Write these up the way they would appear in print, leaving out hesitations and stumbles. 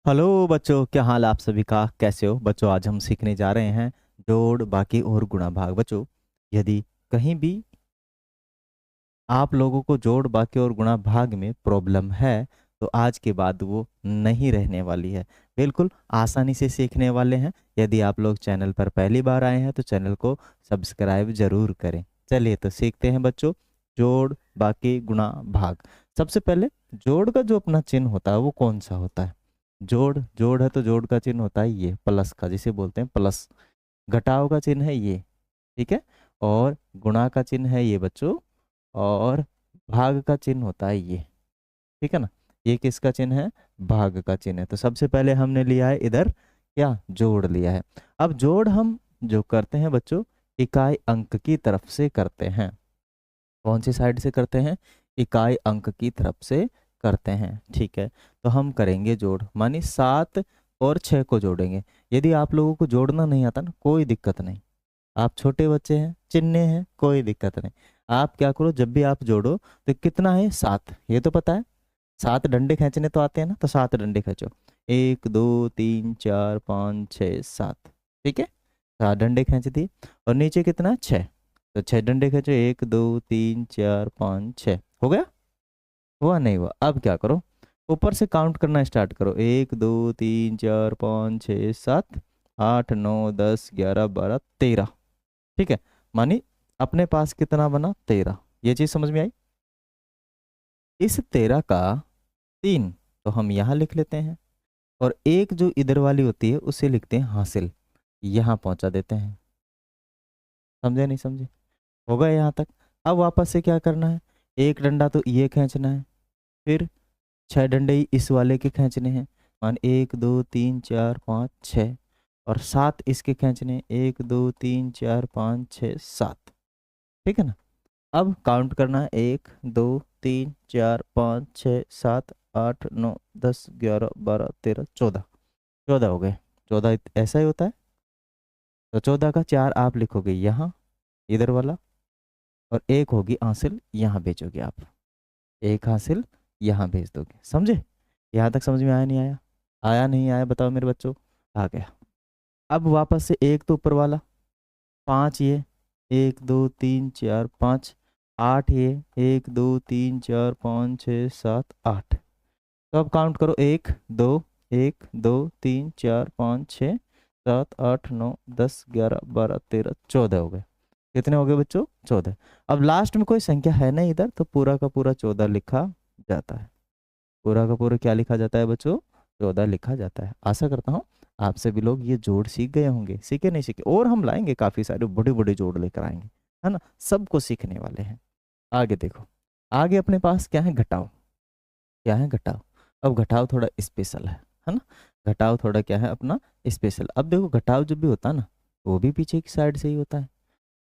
Hello बच्चों, क्या हाल आप सभी का? कैसे हो बच्चों? आज हम सीखने जा रहे हैं जोड़, बाकी और गुणा भाग। बच्चों, यदि कहीं भी आप लोगों को जोड़, बाकी और गुणा भाग में प्रॉब्लम है तो आज के बाद वो नहीं रहने वाली है। बिल्कुल आसानी से सीखने वाले हैं। यदि आप लोग चैनल पर पहली बार आए हैं तो चैनल को सब्सक्राइब जरूर करें। चलिए तो सीखते हैं बच्चों, जोड़, बाकी, गुणा, भाग। सबसे पहले जोड़ का जो अपना चिन्ह होता है वो कौन सा होता है? जोड़ जोड़ है तो जोड़ का चिन्ह होता है ये प्लस का, जिसे बोलते हैं प्लस। घटाव का चिन्ह है ये, ठीक है। और गुणा का चिन्ह है ये बच्चों। और भाग का चिन्ह होता है ये, ठीक है ना। ये किसका चिन्ह है? भाग का चिन्ह है। तो सबसे पहले हमने लिया है इधर क्या? जोड़ लिया है। अब जोड़ हम जो करते हैं बच्चों, इकाई अंक की तरफ से करते हैं। कौन सी साइड से करते हैं? इकाई अंक की तरफ से करते हैं, ठीक है। तो हम करेंगे जोड़, मानी 7 और 6 को जोड़ेंगे। यदि आप लोगों को जोड़ना नहीं आता ना, कोई दिक्कत नहीं। आप छोटे बच्चे हैं, चिन्ने हैं, कोई दिक्कत नहीं। आप क्या करो, जब भी आप जोड़ो तो कितना है? 7, ये तो पता है। 7 डंडे खींचने तो आते हैं ना, तो 7 डंडे खींचो। 1 2 3 4 5 6 7, ठीक है। 7 डंडे खींच दिए। और नीचे कितना है? 6। तो 6 डंडे खींचो, 1 2 3 4 5 6। हो गया? हुआ? नहीं हुआ? अब क्या करो, ऊपर से काउंट करना स्टार्ट करो। 1 2 3 4 5 6 7 8 9 10 11 12 13, ठीक है। मानी अपने पास कितना बना? 13। ये चीज समझ में आई? इस 13 का 3 तो हम यहाँ लिख लेते हैं। और एक जो इधर वाली होती है उसे लिखते हैं हासिल, यहाँ पहुंचा देते हैं। समझे नहीं समझे? हो गया यहाँ तक? अब वापस से क्या करना है? एक डंडा तो ये खींचना है, फिर 6 डंडे ही इस वाले के खींचने हैं। मान 1 2 3 4 5 6। और 7 इसके खींचने, 1 2 3 4 5 6 7, ठीक है ना। अब काउंट करना है, 1 2 3 4 5 6 7 8 9 10 11 12 13 14। 14 हो गए। 14 ऐसा ही होता है। तो 14 का 4 आप लिखोगे यहाँ, इधर वाला। और एक होगी हासिल, यहाँ भेजोगे आप। एक हासिल यहाँ भेज दोगे। समझे? यहाँ तक समझ में आया नहीं आया? आया नहीं आया बताओ मेरे बच्चों? आ गया। अब वापस से एक तो ऊपर वाला, 5 ये, 1 2 3 4 5। 8 ये, 1 2 3 4 5 6 7 8। तो अब काउंट करो, 1 2 1 2 3 4 5 6 7 8 9 10 11 12 13 14 हो गए। कितने हो गए बच्चों? 14। अब लास्ट में कोई संख्या है नहीं इधर, तो पूरा का पूरा 14 लिखा जाता है। पूरा का पूरा क्या लिखा जाता है बच्चों? 14 लिखा जाता है। आशा करता हूँ आप सभी लोग ये जोड़ सीख गए होंगे। सीखे नहीं सीखे? और हम लाएंगे काफी सारे बड़े बड़े जोड़ लेकर आएंगे, है ना। सबको सीखने वाले हैं। आगे देखो, आगे अपने पास क्या है? घटाओ। क्या है? घटाओ। अब घटाओ थोड़ा स्पेशल है ना। घटाओ थोड़ा क्या है अपना? स्पेशल। अब देखो, घटाओ जब भी होता है ना, वो भी पीछे की साइड से ही होता है।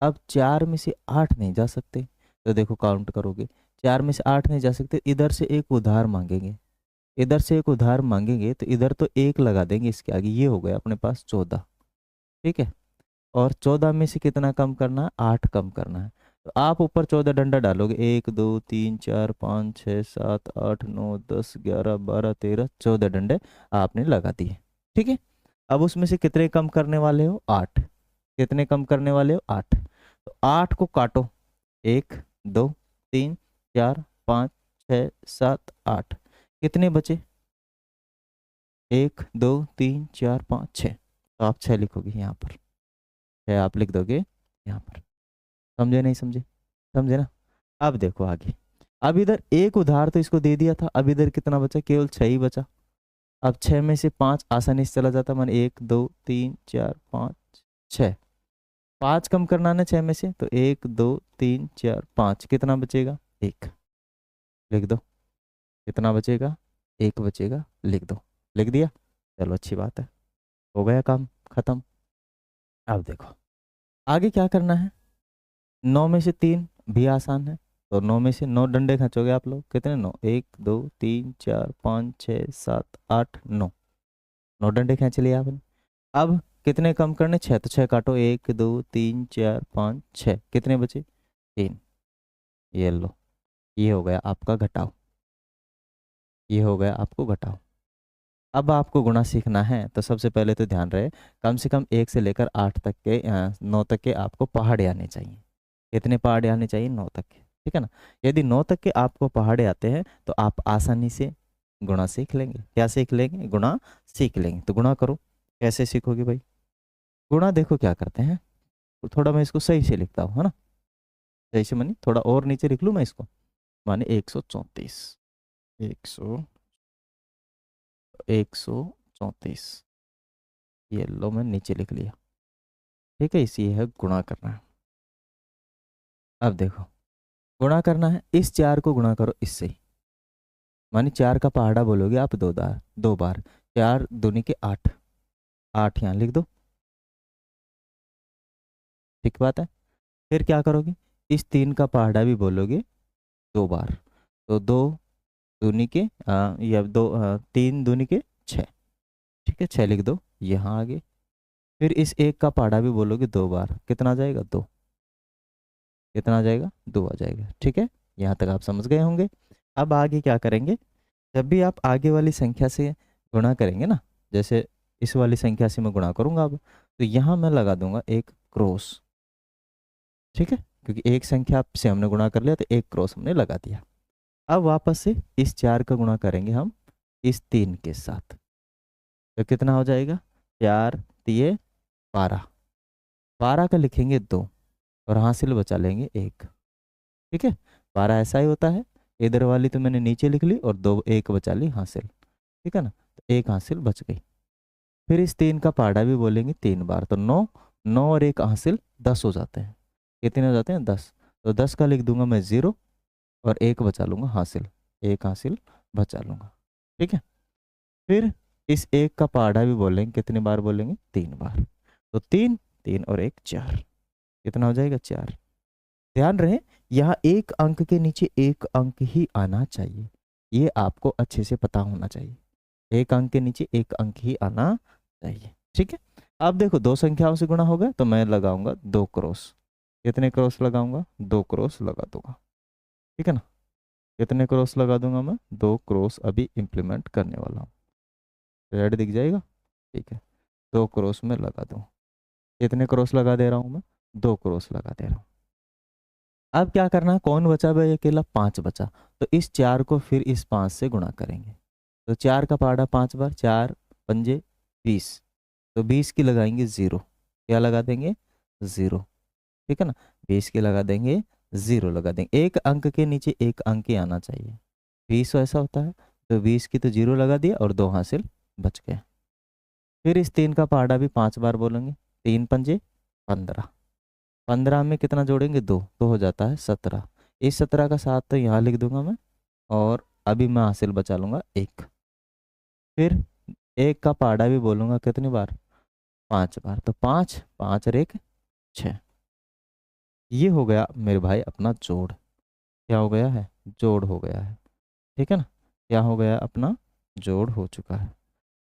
अब 4 में से 8 नहीं जा सकते, तो देखो काउंट करोगे, 4 में से 8 नहीं जा सकते। इधर से एक उधार मांगेंगे, इधर से एक उधार मांगेंगे, तो इधर तो एक लगा देंगे इसके आगे। ये हो गया अपने पास 14, ठीक है। और 14 में से कितना कम करना है? 8 कम करना है। तो आप ऊपर 14 डंडा डालोगे, 1 2 3 4 5 6 7 8 9 10 11 12 13 14 डंडे आपने लगा दिए, ठीक है। अब उसमें से कितने कम करने वाले हो? 8। कितने कम करने वाले हो? 8। तो 8 को काटो, 1 2 3 4 5 6 7 8। कितने बचे? 1 2 3 4 5 6। तो आप 6 लिखोगे यहाँ पर। 6 आप लिख दोगे यहाँ पर। समझे नहीं समझे? समझे ना। अब देखो आगे। अब इधर एक उधार तो इसको दे दिया था, अब इधर कितना बचा? केवल 6 ही बचा। अब 6 में से 5 आसानी से चला जाता, मान 1 2 3 4 5 6। 5 कम करना ना 6 में से, तो 1 2 3 4 5। कितना बचेगा? 1। लिख दो। कितना बचेगा? 1 बचेगा, लिख दो। लिख दिया? चलो अच्छी बात है, हो गया काम खत्म। अब देखो आगे क्या करना है। 9 में से 3 भी आसान है। तो 9 में से 9 डंडे खींचोगे आप लोग। कितने? 9। 1 2 3 4 5 6 7 8 9। 9 डंडे खींच लिए आपने। अब कितने कम करने? 6। तो 6 काटो, 1 2 3 4 5 6। कितने बचे? 3। ये लो, ये हो गया आपका घटाव। ये हो गया आपको घटाव। अब आपको गुणा सीखना है तो सबसे पहले तो ध्यान रहे, कम से कम 1 से लेकर 8 तक के 9 तक के आपको पहाड़े आने चाहिए। कितने पहाड़े आने चाहिए? 9 तक के, ठीक है ना। यदि 9 तक के आपको पहाड़े आते हैं तो आप आसानी से गुणा सीख लेंगे। क्या सीख लेंगे? गुणा सीख लेंगे। तो गुणा करो। कैसे सीखोगे भाई? गुणा देखो क्या करते हैं, तो थोड़ा मैं इसको सही से लिखता हूँ, है ना। सही से मानी थोड़ा और नीचे लिख लूँ मैं इसको, माने 134, 134 ये लो मैं नीचे लिख लिया, ठीक है। इसी है गुणा करना है। अब देखो गुणा करना है, इस 4 को गुणा करो इससे ही, मानी 4 का पहाड़ा बोलोगे आप 2 बार, 4 दूनी के 8, 8 यहाँ लिख दो, ठीक बात है। फिर क्या करोगे? इस 3 का पहाड़ा भी बोलोगे 2 बार, तो 2 दूनी के या 3 दूनी के 6, ठीक है, 6 लिख दो यहाँ आगे। फिर इस 1 का पहाड़ा भी बोलोगे 2 बार, कितना आ जाएगा? 2। कितना आ जाएगा? 2 आ जाएगा, ठीक है। यहाँ तक आप समझ गए होंगे। अब आगे क्या करेंगे, जब भी आप आगे वाली संख्या से गुणा करेंगे ना, जैसे इस वाली संख्या से मैं गुणा करूंगा अब, तो यहाँ मैं लगा दूंगा एक क्रॉस, ठीक है, क्योंकि एक संख्या से हमने गुणा कर लिया तो एक क्रॉस हमने लगा दिया। अब वापस से इस 4 का गुणा करेंगे हम इस 3 के साथ, तो कितना हो जाएगा? 4 तिये 12, 12 का लिखेंगे 2 और हासिल बचा लेंगे 1, ठीक है। 12 ऐसा ही होता है, इधर वाली तो मैंने नीचे लिख ली और 2 1 बचा ली हासिल, ठीक है ना, तो 1 हासिल बच गई। फिर इस 3 का पहाड़ा भी बोलेंगे 3 बार, तो 9, 9 और 1 हासिल 10 हो जाते हैं। कितने हो जाते हैं? 10। तो 10 का लिख दूंगा मैं 0 और 1 बचा लूंगा हासिल, 1 हासिल बचा लूंगा, ठीक है। फिर इस 1 का पहाड़ा भी बोलेंगे, कितनी बार बोलेंगे? 3 बार, तो 3, 3 और 1 4, कितना हो जाएगा? 4। ध्यान रहे यहाँ एक अंक के नीचे एक अंक ही आना चाहिए, ये आपको अच्छे से पता होना चाहिए। एक अंक के नीचे एक अंक ही आना चाहिए, ठीक है। अब देखो 2 संख्याओं से गुणा होगा तो मैं लगाऊंगा 2 क्रॉस। कितने क्रॉस लगाऊंगा? 2 क्रॉस लगा दूंगा, ठीक है ना। कितने क्रॉस लगा दूंगा मैं? 2 क्रॉस अभी इंप्लीमेंट करने वाला हूँ। रेड दिख जाएगा, ठीक है। 2 क्रॉस में लगा दूँ। कितने क्रॉस लगा दे रहा हूँ मैं? 2 क्रॉस लगा दे रहा हूँ। अब क्या करना है? कौन बचा भाई? अकेला 5 बचा, तो इस 4 को फिर इस 5 से गुणा करेंगे। तो 4 का पहाड़ा 5 बार, 4 पंजे 20, तो 20 की लगाएंगे 0। क्या लगा देंगे? 0, ठीक है ना। 20 की लगा देंगे 0 लगा देंगे, एक अंक के नीचे एक अंक ही आना चाहिए। 20 ऐसा होता है, तो 20 की तो 0 लगा दिया और 2 हासिल बच गए। फिर इस 3 का पहाड़ा भी 5 बार बोलेंगे, 3 पंजे 15, 15 में कितना जोड़ेंगे? 2, तो हो जाता है 17। इस 17 का 7 तो यहाँ लिख दूंगा मैं, और अभी मैं हासिल बचा लूंगा 1। फिर 1 का पहाड़ा भी बोलूंगा, कितनी बार? 5 बार, तो 5, 5 और 1 6। ये हो गया मेरे भाई अपना जोड़। क्या हो गया है? जोड़ हो गया है, ठीक है ना। क्या हो गया? अपना जोड़ हो चुका है।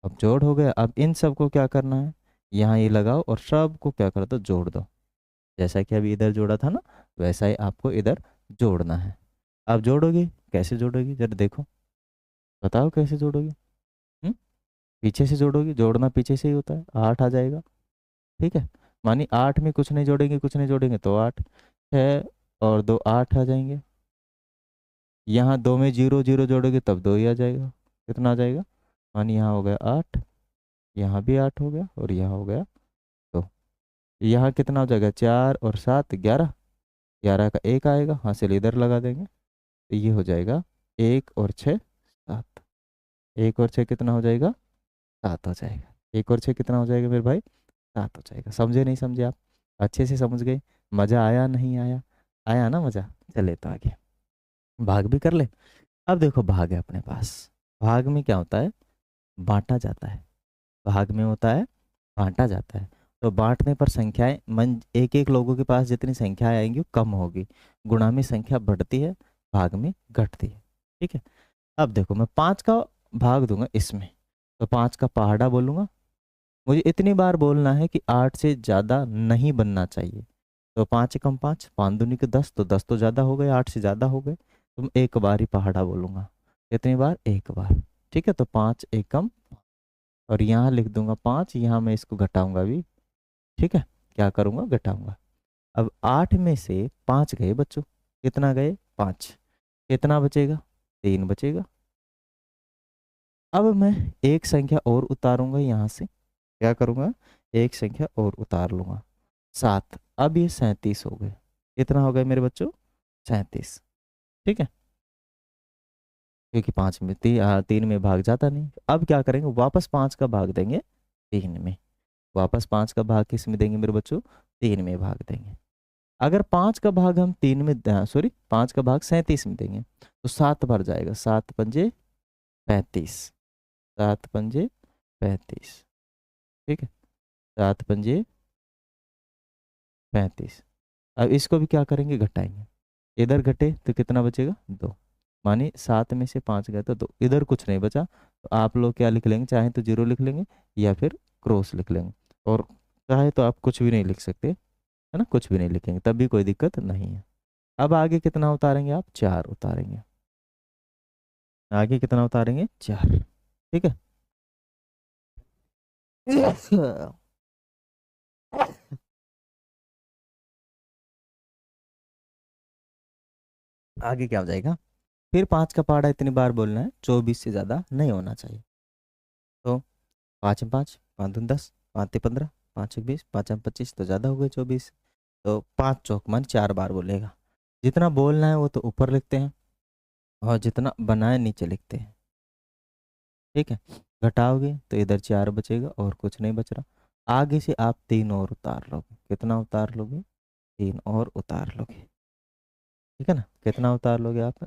अब जोड़ हो गया, अब इन सब को क्या करना है? यहाँ ये लगाओ और सब को क्या कर दो? जोड़ दो। जैसा कि अभी इधर जोड़ा था ना, वैसा ही आपको इधर जोड़ना है। अब जोड़ोगे, कैसे जोड़ोगे जरा देखो, बताओ कैसे जोड़ोगे? हम्म? पीछे से जोड़ोगे, जोड़ना पीछे से ही होता है। 8 आ जाएगा, ठीक है। मानी 8 में कुछ नहीं जोड़ेंगे, कुछ नहीं जोड़ेंगे तो 8 है, और 2 8 आ जाएंगे। यहाँ 2 में 0 0 जोड़ोगे तब 2 ही आ जाएगा। कितना आ जाएगा? मानी यहाँ हो गया 8, यहाँ भी 8 हो गया, और यहाँ हो गया 2। यहाँ कितना हो जाएगा? 4 और 7 11, 11 का 1 आएगा, हासिल इधर लगा देंगे, तो ये हो जाएगा 1 और 6 7। 1 और 6 कितना हो जाएगा? 7 हो जाएगा। 1 और 6 कितना हो जाएगा मेरे भाई? 7 हो जाएगा। समझे नहीं समझे आप? अच्छे से समझ गए? मज़ा आया नहीं आया? आया ना मज़ा? चले तो आगे भाग भी कर ले। अब देखो भाग है अपने पास, भाग में क्या होता है? बांटा जाता है। भाग में होता है बांटा जाता है, तो बांटने पर संख्याएं मन एक एक लोगों के पास जितनी संख्याएं आएंगी वो कम होगी, गुणा में संख्या बढ़ती है, भाग में घटती है, ठीक है। अब देखो मैं 5 का भाग दूंगा इसमें, तो 5 का पहाड़ा बोलूंगा। मुझे इतनी बार बोलना है कि 8 से ज़्यादा नहीं बनना चाहिए। तो 5 कम 5, 5 दूनी के 10, तो 10 तो ज़्यादा हो गए, 8 से ज़्यादा हो गए, तो मैं एक बार ही पहाड़ा बोलूंगा। कितनी बार? एक बार, ठीक है। तो 5 एकम और यहाँ लिख दूंगा 5, यहाँ मैं इसको घटाऊंगा भी। ठीक है, क्या करूँगा, घटाऊंगा। अब 8 में से 5 गए बच्चों, कितना गए, 5, कितना बचेगा, 3 बचेगा। अब मैं एक संख्या और उतारूंगा यहाँ से, क्या करूँगा, एक संख्या और उतार लूँगा, 7। अब ये 37 हो गए, कितना हो गए मेरे बच्चों, 37। ठीक है, क्योंकि 5 में 3 में भाग जाता नहीं। अब क्या करेंगे, वापस 5 का भाग देंगे 3 में, वापस 5 का भाग किस में देंगे मेरे बच्चों, 3 में भाग देंगे। अगर 5 का भाग हम 3 में, सॉरी 5 का भाग 37 में देंगे तो 7 बार जाएगा, 7 पंजे 35, 7 पंजे 35। ठीक है, 7 पंजे 35। अब इसको भी क्या करेंगे, घटाएंगे, इधर घटे तो कितना बचेगा, 2। मानी 7 में से 5 गए तो 2, इधर कुछ नहीं बचा, तो आप लोग क्या लिख लेंगे, चाहे तो 0 लिख लेंगे या फिर क्रॉस लिख लेंगे, और चाहे तो आप कुछ भी नहीं लिख सकते, है ना, कुछ भी नहीं लिखेंगे तब भी कोई दिक्कत नहीं है। अब आगे कितना उतारेंगे आप, 4 उतारेंगे, आगे कितना उतारेंगे, 4। ठीक है। आगे क्या हो जाएगा, फिर 5 का पहाड़ा इतनी बार बोलना है, 24 से ज़्यादा नहीं होना चाहिए। तो 5 में 5, 5 दूनी 10, 5 ते 15, 5 एक 20, 5 में 25, तो ज़्यादा हो गए 24। तो 5 चौक मान 4 बार बोलेगा। जितना बोलना है वो तो ऊपर लिखते हैं और जितना बनाए नीचे लिखते हैं। ठीक है, घटाओगे तो इधर 4 बचेगा और कुछ नहीं बच रहा। आगे से आप 3 और उतार लोगे, कितना उतार लोगे, 3 और उतार लोगे। ठीक है ना, कितना उतार लोगे आप,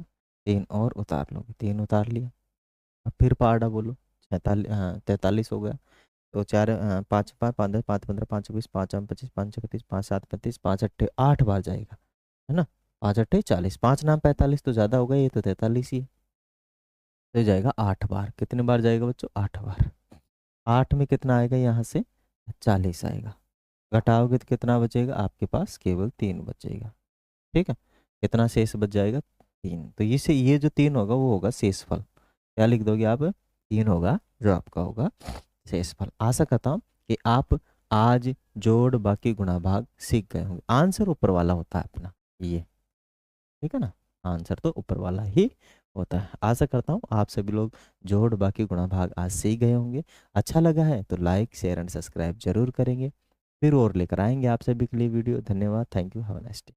3 और उतार लोगे, 3 उतार लिया। अब फिर पहाड़ा बोलो, 46, हाँ 43 हो गया। तो 4, 5 5 5 10 5 15 5 20 5 आम 25 5 31 5 7 35 5 अट्ठे 8 बार जाएगा, है ना, 5 अट्ठे 40, 5 नाम 45 तो ज़्यादा होगा, ये तो 43 ही है। तो जाएगा 8 बार, कितने बार जाएगा बच्चों, 8 बार। 8 में कितना आएगा, यहाँ से 40 आएगा। घटाओगे तो कितना बचेगा, आपके पास केवल 3 बचेगा। ठीक है, कितना शेष बच जाएगा, 3। तो इसे ये जो 3 होगा वो होगा शेषफल। क्या लिख दोगे आप, 3 होगा जो आपका होगा शेषफल। आशा करता हूँ कि आप आज जोड़ बाकी गुणा भाग सीख गए होंगे। आंसर ऊपर वाला होता है अपना ये, ठीक है ना, आंसर तो ऊपर वाला ही होता है। आशा करता हूँ आप सभी लोग जोड़ बाकी गुणा भाग आज सीख गए होंगे। अच्छा लगा है तो लाइक शेयर एंड सब्सक्राइब जरूर करेंगे। फिर और लेकर आएंगे आप सभी के लिए वीडियो। धन्यवाद, thank you, have a nice day.